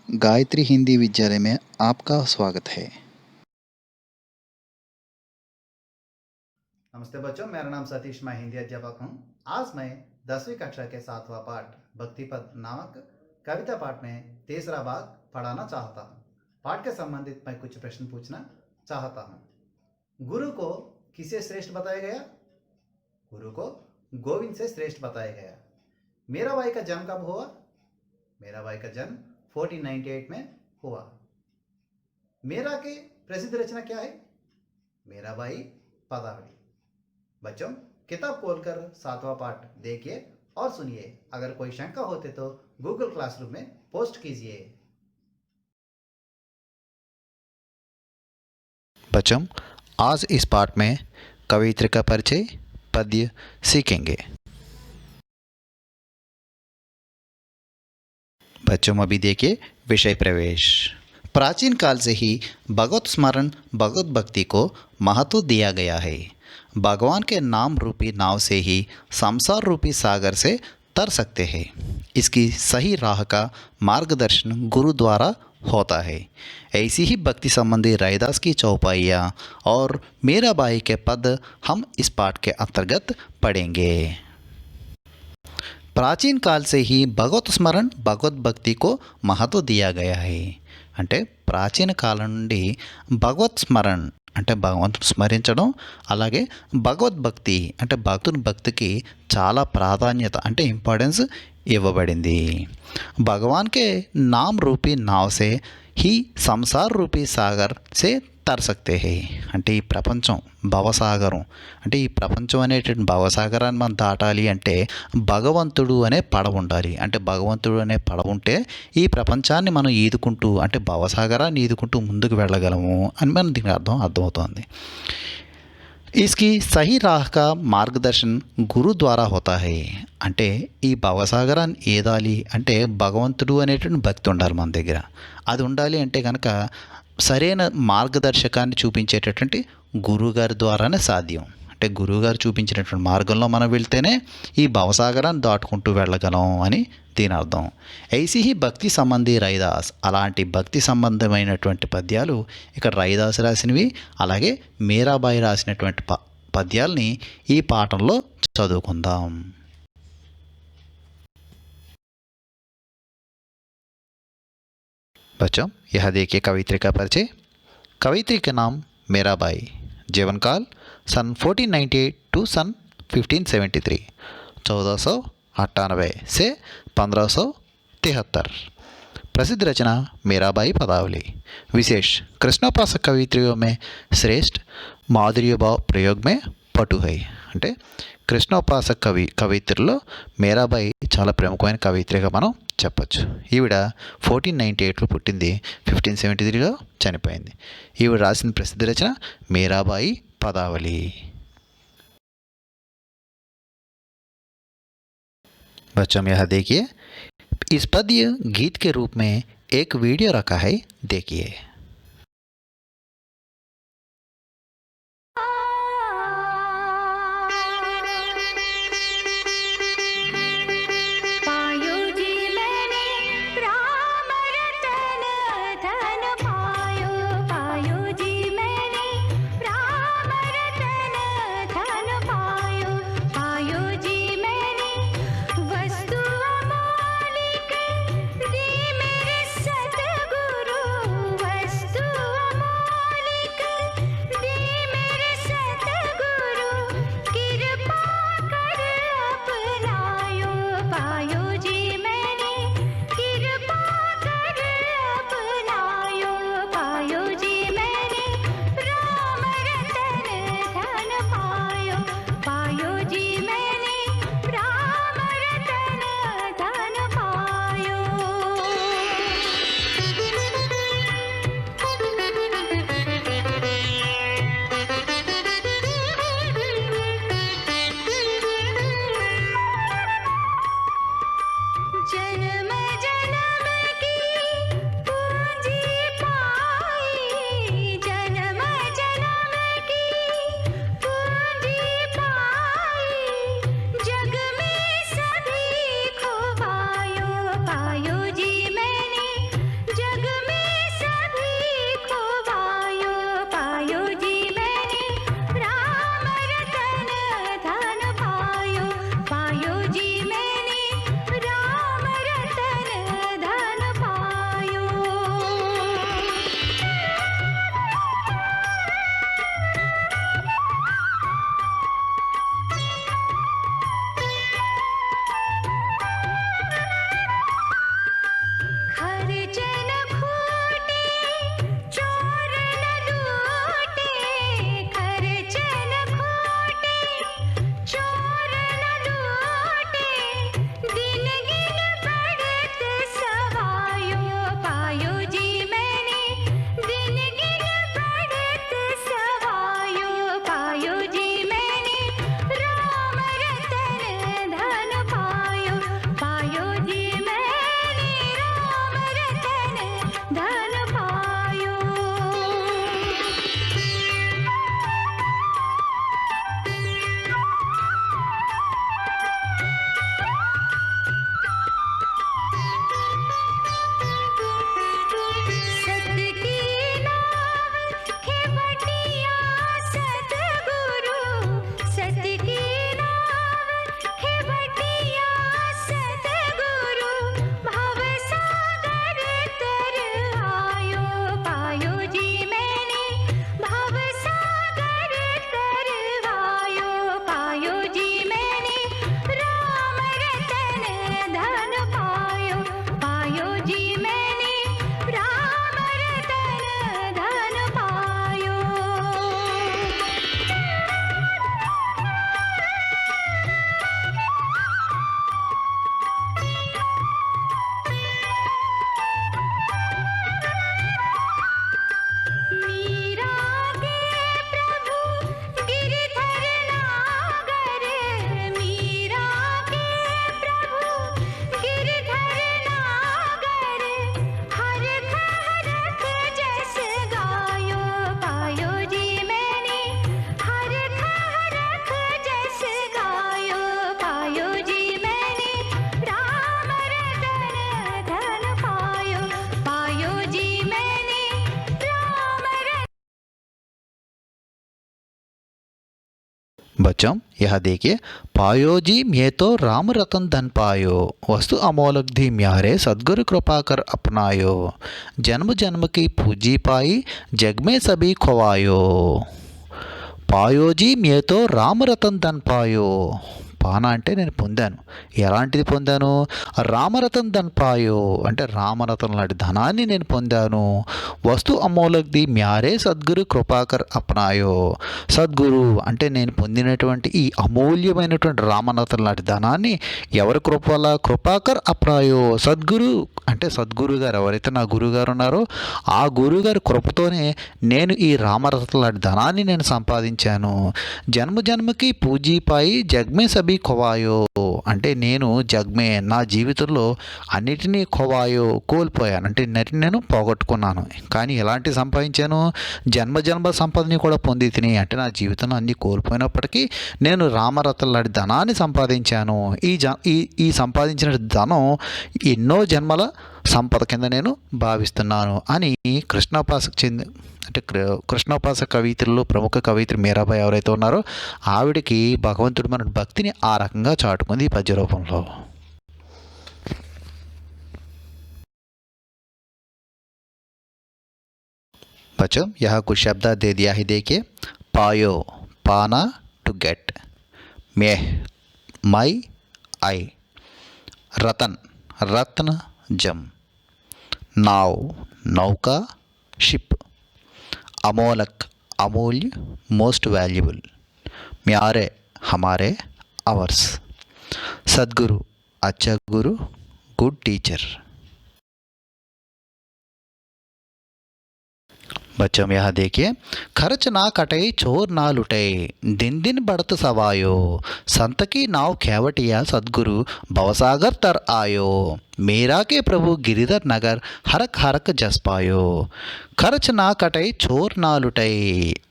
गायत्री हिंदी विद्यालय में आपका स्वागत है। नमस्ते बच्चों, मेरा नाम सतीश, मैं हिंदी अध्यापक हूँ। आज मैं 10वीं कक्षा के 7वां पाठ भक्ति पद नामक कविता पाठ में तीसरा भाग पढ़ाना चाहता हूँ। पाठ के संबंधित मैं कुछ प्रश्न पूछना चाहता हूँ। गुरु को किसे श्रेष्ठ बताया गया? गुरु को गोविंद से श्रेष्ठ बताया गया। मीराबाई का जन्म कब हुआ? मीराबाई का जन्म 1498 में हुआ। मीरा की प्रसिद्ध रचना क्या है? मीराबाई पदावली। बच्चों, किताब खोलकर 7वां पाठ देखिए और सुनिए। अगर कोई शंका होते तो गूगल क्लासरूम में पोस्ट कीजिए। बच्चों, आज इस पाठ में कवित्र का परिचय पद्य सीखेंगे। बच्चों, अभी देखिए विषय प्रवेश। प्राचीन काल से ही भगवत स्मरण भगवत भक्ति को महत्व दिया गया है। भगवान के नाम रूपी नाव से ही संसार रूपी सागर से तर सकते हैं। इसकी सही राह का मार्गदर्शन गुरु द्वारा होता है। ऐसी ही भक्ति संबंधी रैदास की चौपाइयाँ और मीराबाई के पद हम इस पाठ के अंतर्गत पढ़ेंगे। प्राचीन काल से ही भगवत स्मरण भगवत भक्ति को महत्व दिया गया है। అంటే ప్రాచీన కాలం నుండి భగవత్ స్మరణ అంటే భగవంతుని స్మరించడం, అలాగే భగవద్భక్తి అంటే భక్తుని భక్తికి చాలా ప్రాధాన్యత అంటే ఇంపార్టెన్స్ ఇవ్వబడింది। भगवान के नाम रूपी नाव से ही संसार रूपी सागर से तर सकते हैं। అంటే ఈ ప్రపంచం భవసాగరం అంటే ఈ ప్రపంచం అనేటువంటి భవసాగరాన్ని మనం దాటాలి అంటే భగవంతుడు అనే పడవ ఉండాలి। అంటే భగవంతుడు అనే పడవ ఉంటే ఈ ప్రపంచాన్ని మనం ఈదుకుంటూ అంటే భవసాగరాన్ని ఈదుకుంటూ ముందుకు వెళ్ళగలము అని మనం దీని అర్థమవుతోంది। इसकी सही राह का मार्गदर्शन గురు ద్వారా होता है। అంటే ఈ భవసాగరాన్ని ఈదాలి అంటే భగవంతుడు అనేటువంటి భక్తి ఉండాలి మన దగ్గర। అది ఉండాలి అంటే కనుక సరైన మార్గదర్శకాన్ని చూపించేటటువంటి గురువుగారి ద్వారానే సాధ్యం। అంటే గురువుగారు చూపించినటువంటి మార్గంలో మనం వెళ్తేనే ఈ భవసాగరాన్ని దాటుకుంటూ వెళ్ళగలం అని దీని అర్థం। ఐసి హీ భక్తి సంబంధి రైదాస్, అలాంటి భక్తి సంబంధమైనటువంటి పద్యాలు ఇక్కడ రైదాస్ రాసినవి, అలాగే మీరాబాయి రాసినటువంటి పద్యాల్ని ఈ పాఠంలో చదువుకుందాం। बच्चों, यह देखिए कवित्री का परिचय। कवित्री का नाम मीराबाई। जीवन काल सन 1498 टू सन 1573, 1498 से 1573। प्रसिद्ध रचना मीराबाई पदावली। विशेष कृष्णोपासक कवित्रियों में श्रेष्ठ माधुर्य भाव प्रयोग में पटु है। అంటే కృష్ణోపాసక కవిత్రిలో మీరాబాయి చాలా ప్రముఖమైన కవిత్రిగా మనం చెప్పచ్చు। ఈవిడ 1498లో పుట్టింది, 1573లో చనిపోయింది। ఈవిడ రాసిన ప్రసిద్ధ రచన మీరాబాయి पदावली। बच्चों, यह देखिए इस पद्य गीत के रूप में एक वीडियो रखा है, देखिए। बच्चों यह देखिए, पायो जी मैं तो राम रतन धन पायो, वस्तु अमोलक धी म्यारे सद्गुरु कृपा कर अपनायो, जन्म जन्म की पूजी पाई जग में सभी खोवायो। పాయోజీ మేతో రామరతన్ ధన్ పాయో. పాన అంటే నేను పొందాను. ఎలాంటిది పొందాను? రామరతన్ ధన్ పాయో అంటే రామరతన్ లాంటి ధనాన్ని నేను పొందాను. వస్తు అమోలక్ది మ్యారే సద్గురు కృపాకర్ అప్నాయో. సద్గురు అంటే నేను పొందినటువంటి ఈ అమూల్యమైనటువంటి రామరతన్ లాంటి ధనాన్ని ఎవరి కృప వల్ల? కృపాకర్ అప్నాయో. సద్గురు అంటే సద్గురు గారు ఎవరైతే నా గురువుగారు ఉన్నారో ఆ గురువుగారి కృపతోనే నేను ఈ రామరతన్ లాంటి ధనాన్ని నేను సంపాదించాను. జన్మ జన్మకి పూజీపాయి జగ్మే సభీ ఖోవాయో అంటే నేను జగ్మే నా జీవితంలో అన్నిటినీ ఖోవాయో కోల్పోయాను అంటే నేను పోగొట్టుకున్నాను. కానీ ఎలాంటి సంపాదించాను? జన్మ జన్మ సంపదని కూడా పొంది తిని అంటే నా జీవితంలో అన్నీ కోల్పోయినప్పటికీ నేను రామరతన్ లాంటి ధనాన్ని సంపాదించాను. ఈ సంపాదించిన ధనం ఎన్నో జన్మల సంపద కింద నేను భావిస్తున్నాను అని కృష్ణోపాసకు చెంది అంటే కృష్ణోపాసక కవిత్రుల్లో ప్రముఖ కవిత్రి మీరాబాయి ఎవరైతే ఉన్నారో ఆవిడకి భగవంతుడు మన భక్తిని ఆ రకంగా చాటుకుంది ఈ పద్య రూపంలో. बच्चों यहाँ कुछ शब्द दे दिया है देखिए. पायो पाना टू गेट, मैं माई आई, रतन रत्न जम, नाव नौका शिप, अमोलक अमूल्य मोस्ट वैल्यूबल, म्यारे हमारे अवर्स, सद्गुरु अच्छा गुरु गुड टीचर. बच्चों यहाँ देखिए, खर्च ना कटे चोर ना लुटे, दिन दिन बढ़त सवायो, संत की नाव खेवटिया सद्गुरु भवसागर तर आयो, मेरा के प्रभु गिरिधर नगर हरक हरक जस पायो. ఖర్చు నా కటై చోర్ నా లుటై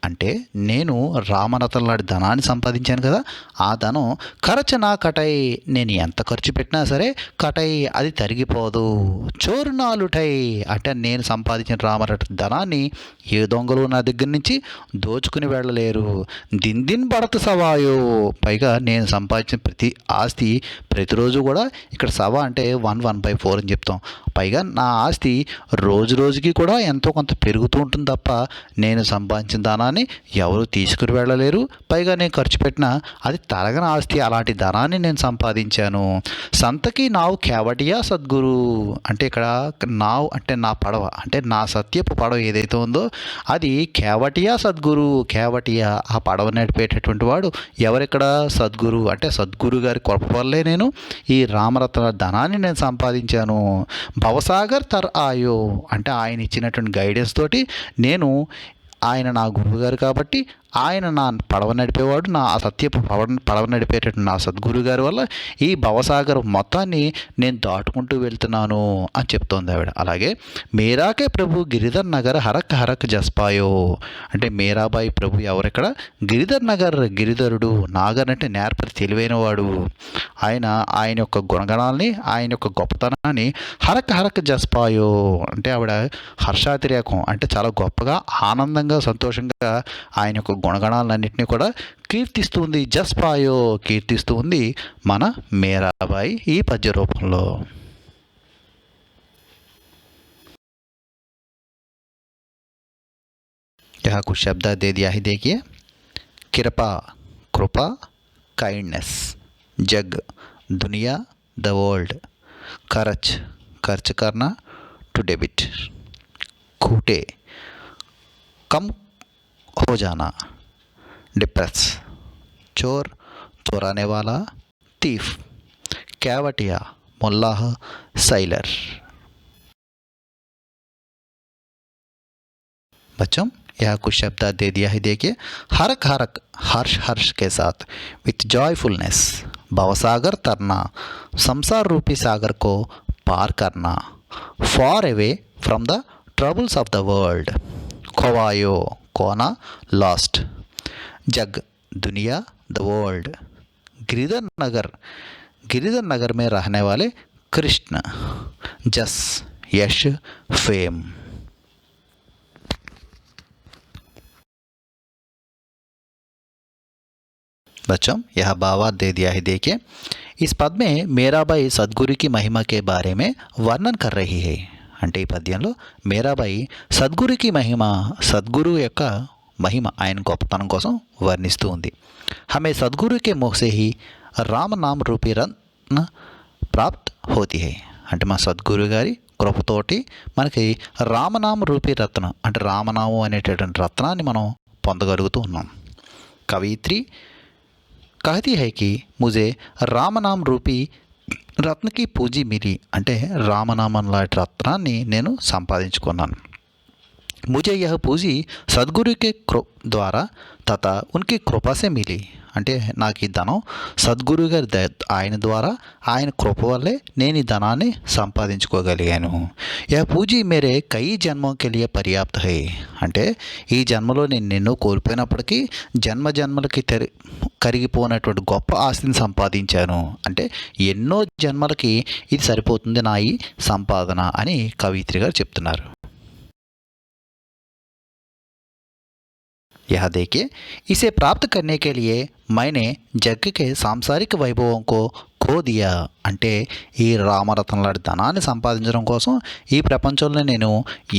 అంటే నేను రామరతన్ లాంటి ధనాన్ని సంపాదించాను కదా, ఆ ధనం ఖర్చు నా కటై నేను ఎంత ఖర్చు పెట్టినా సరే కటై అది తరిగిపోదు. చోరు నా లుటై అంటే నేను సంపాదించిన రామరతన్ ధనాన్ని ఏ దొంగలు నా దగ్గర నుంచి దోచుకుని వెళ్ళలేరు. దిన్ దిన్ బడత సవాయో పైగా నేను సంపాదించిన ప్రతి ఆస్తి ప్రతిరోజు కూడా ఇక్కడ సవా అంటే 1/4 అని చెప్తాం. పైగా నా ఆస్తి రోజు రోజుకి కూడా ఎంతో కొంత పెరుగుతూ ఉంటుంది తప్ప నేను సంపాదించిన ధనాన్ని ఎవరు తీసుకుని వెళ్ళలేరు. పైగా నేను ఖర్చు పెట్టిన అది తరగని ఆస్తి. అలాంటి ధనాన్ని నేను సంపాదించాను. సంతకి నావు కేవటియా సద్గురు అంటే ఇక్కడ నావు అంటే నా పడవ అంటే నా సత్యపు పడవ ఏదైతే ఉందో అది కేవటియా సద్గురు. కేవటియా ఆ పడవ నడిపేటటువంటి వాడు ఎవరిక్కడ? సద్గురు అంటే సద్గురు గారి కృప వల్లే నేను ఈ రామరత్న ధనాన్ని నేను సంపాదించాను. భవసాగర్ తర్ ఆయో అంటే ఆయన ఇచ్చినటువంటి గైడెన్స్ తోటి నేను ఆయన నా గురువుగారు కాబట్టి ఆయన నా పడవ నడిపేవాడు. నా సత్యపు పడవ నడిపేటట్టు నా సద్గురు గారి వల్ల ఈ భవసాగర్ మొత్తాన్ని నేను దాటుకుంటూ వెళ్తున్నాను అని చెప్తోంది ఆవిడ. అలాగే మేరాకే ప్రభు గిరిధర్ నగర్ హరక్ హరక్ జస్పాయో అంటే మీరాబాయి ప్రభు ఎవరెక్కడ? గిరిధర్ నగర్ గిరిధరుడు. నాగర్ అంటే నేర్పరి తెలివైనవాడు. ఆయన యొక్క గుణగణాలని ఆయన యొక్క గొప్పతనాన్ని హరక్ హరక్ జస్పాయో అంటే ఆవిడ హర్షాతిరేకం అంటే చాలా గొప్పగా ఆనందంగా సంతోషంగా ఆయన యొక్క గుణగణాలన్నింటినీ కూడా కీర్తిస్తుంది. జస్పాయో కీర్తిస్తూ ఉంది మన మీరాబాయి ఈ పద్య రూపంలో. यहाँ कुछ शब्द दे दिया है देखिए. कृपा कृपा काइंडनेस, जग दुनिया द वर्ल्ड, खर्च खर्च करना टू डेबिट, खूटे कम हो जाना, डिप्रेस चोर चोराने वाला, थीफ कैवटिया मुल्लाह साइलर. बच्चों यह कुछ शब्द दे दिया है देखिए. हरक हरक हर्ष हर्ष के साथ विथ जॉयफुलनेस, भवसागर तरना, संसार रूपी सागर को पार करना, far away from the troubles of the world, खोवायो कोना लॉस्ट, जग दुनिया द वर्ल्ड, गिरिधर नगर में रहने वाले कृष्ण, जस यश फेम. बच्चों यह भावार्थ दे दिया है, देखिए इस पद में మీరాబాయి సద్గురు की महिमा के बारे में వర్ణన कर रही है. అంటే ఈ పద్యంలో మీరాబాయి సద్గురుకి మహిమ, సద్గురు యొక్క మహిమ, ఆయన గొప్పతనం కోసం వర్ణిస్తూ ఉంది. हमें सदगुरु के मुख से ही राम नाम रूपी रत्न ప్రాప్త్ హోతి హై. అంటే మా సద్గురు గారి కృపతోటి మనకి రామనామ రూపీ రత్నం, అంటే రామనామం అనేటటువంటి రత్నాన్ని మనం పొందగలుగుతూ ఉన్నాం. కవయిత్రి कहती है कि मुझे राम नाम रूपी రత్న की పూజీ మిలి. అంటే రామనామం లాంటి రత్నాన్ని నేను సంపాదించుకున్నాను. मुझे यह पूंजी सदगुरु के द्वारा तथा उनकी कृपा से मिली. అంటే నాకు ఈ ధనం సద్గురు గారి ఆయన ద్వారా, ఆయన కృప వల్లే నేను ఈ ధనాన్ని సంపాదించుకోగలిగాను. యह పూంజీ మేరే కई జన్మों के लिए पर्याप्त है. అంటే ఈ జన్మలో నేను ఎన్నో కోల్పోయినప్పటికీ జన్మ జన్మలకి కరిగిపోయినటువంటి గొప్ప ఆస్తిని సంపాదించాను. అంటే ఎన్నో జన్మలకి ఇది సరిపోతుంది నా ఈ సంపాదన అని కవయిత్రి గారు చెప్తున్నారు. यह देखिए, इसे प्राप्त करने के लिए मैंने जग के सांसारिक वैभवों को खो दिया. అంటే ఈ రామరత్నం లాంటి ధనాన్ని సంపాదించడం కోసం ఈ ప్రపంచంలో నేను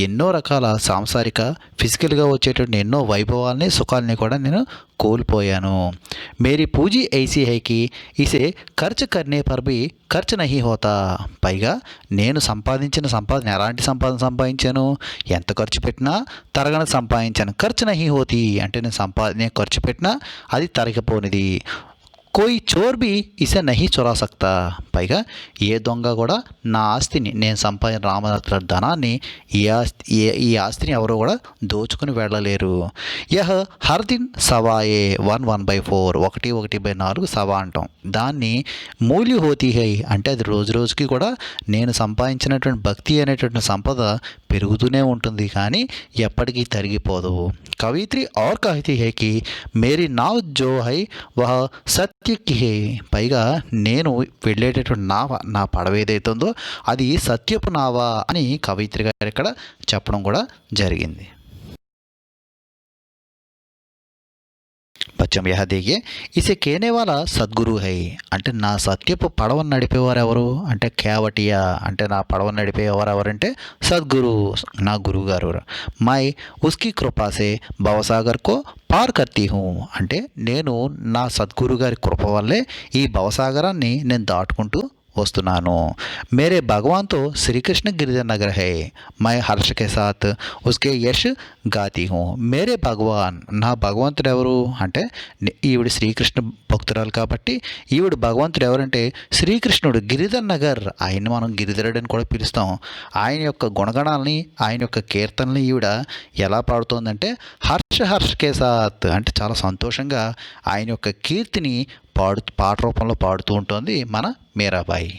ఎన్నో రకాల సాంసారిక ఫిజికల్గా వచ్చేటువంటి ఎన్నో వైభవాల్ని, సుఖాలని కూడా నేను కోల్పోయాను. మేరీ పూంజీ ఐసీ హై కి ఇసే ఖర్చు కర్నే పర్ భీ ఖర్చు నహీ హోతా. పైగా నేను సంపాదించిన సంపాదన, ఎలాంటి సంపాదన సంపాదించాను, ఎంత ఖర్చు పెట్టినా తరగని సంపాదించాను. ఖర్చు నహీ హోతీ అంటే నేను ఖర్చు పెట్టినా అది తరగిపోనిది. కోయి చోర్ బి ఇసే నహీ చొరా సక్తా. పైగా ఏ దొంగ కూడా నా ఆస్తిని, నేను సంపాదించిన రామరత్న ధనాన్ని, ఈ ఆస్తిని ఎవరు కూడా దోచుకుని వెళ్ళలేరు. యహ్ హర్ దిన్ సవాయే 1/4, 1/4 సవా అంటాం. దాన్ని మూల్య హోతీ హై అంటే అది రోజు రోజుకి కూడా నేను సంపాదించినటువంటి భక్తి అనేటువంటి సంపద పెరుగుతూనే ఉంటుంది, కానీ ఎప్పటికీ తరిగిపోదు. కవిత్రి और कहती है कि मेरी नाव जो है वह సత్య కి హై. పైగా నేను వెళ్ళేటటువంటి నా పడవ ఏదైతే ఉందో అది సత్యపు నావా అని కవయిత్రి గారు ఇక్కడ చెప్పడం కూడా జరిగింది. బచ్చం యహ దేగే ఇసే కేనే వాలా సద్గురు హై. అంటే నా సత్యపు పడవను నడిపేవారు ఎవరు అంటే కేవటియా. అంటే నా పడవను నడిపేవారు ఎవరంటే సద్గురు, నా గురువు గారు. మై ఉస్కి కృపాసే భవసాగర్ కో పార్ కర్తీ హూ. అంటే నేను నా సద్గురు గారి కృప వల్లే ఈ భవసాగరాన్ని నేను దాటుకుంటూ వస్తున్నాను. మేరే భగవాన్ తో శ్రీకృష్ణ గిరిధర్ నగర్ హై. మై హర్ష కే సాత్ ఉస్కే యశ్ గాతి హూ. మేరే భగవాన్, నా భగవంతుడు ఎవరు అంటే ఈవిడ శ్రీకృష్ణ భక్తురాలు కాబట్టి ఈవిడ భగవంతుడు ఎవరంటే శ్రీకృష్ణుడు. గిరిధర్ నగర్, ఆయన్ని మనం గిరిధరుడు అని కూడా పిలుస్తాం. ఆయన యొక్క గుణగణాలని, ఆయన యొక్క కీర్తనని ఈవిడ ఎలా పాడుతోందంటే హర్ష కే సాత్ అంటే చాలా సంతోషంగా ఆయన యొక్క కీర్తిని పాట రూపంలో పాడుతూ ఉంటుంది మన మీరాబాయి.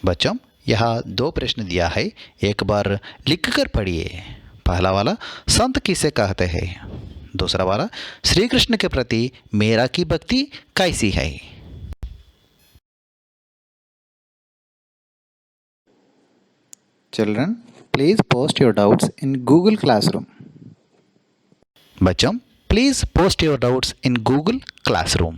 बच्चों यहाँ 2 प्रश्न दिया है, एक बार लिख कर पढ़िए. पहला वाला संत किसे कहते हैं, दूसरा वाला श्री कृष्ण के प्रति मेरा की भक्ति कैसी है. Children, please post your doubts in Google Classroom. बच्चों please post your doubts in Google classroom.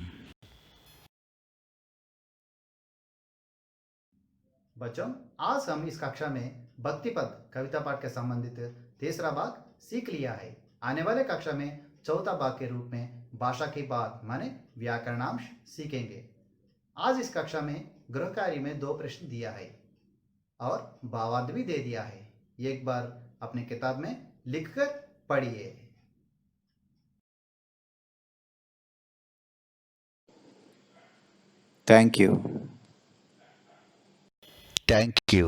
बच्चों आज हम इस कक्षा में भक्ति पद कविता पाठ के संबंधित तीसरा भाग सीख लिया है. आने वाले कक्षा में चौथा भाग के रूप में भाषा की बात माने व्याकरणांश सीखेंगे. आज इस कक्षा में गृह कार्य में 2 प्रश्न दिया है और भावार्थ भी दे दिया है. एक बार अपनी किताब में लिखकर पढ़िए. Thank you. Thank you.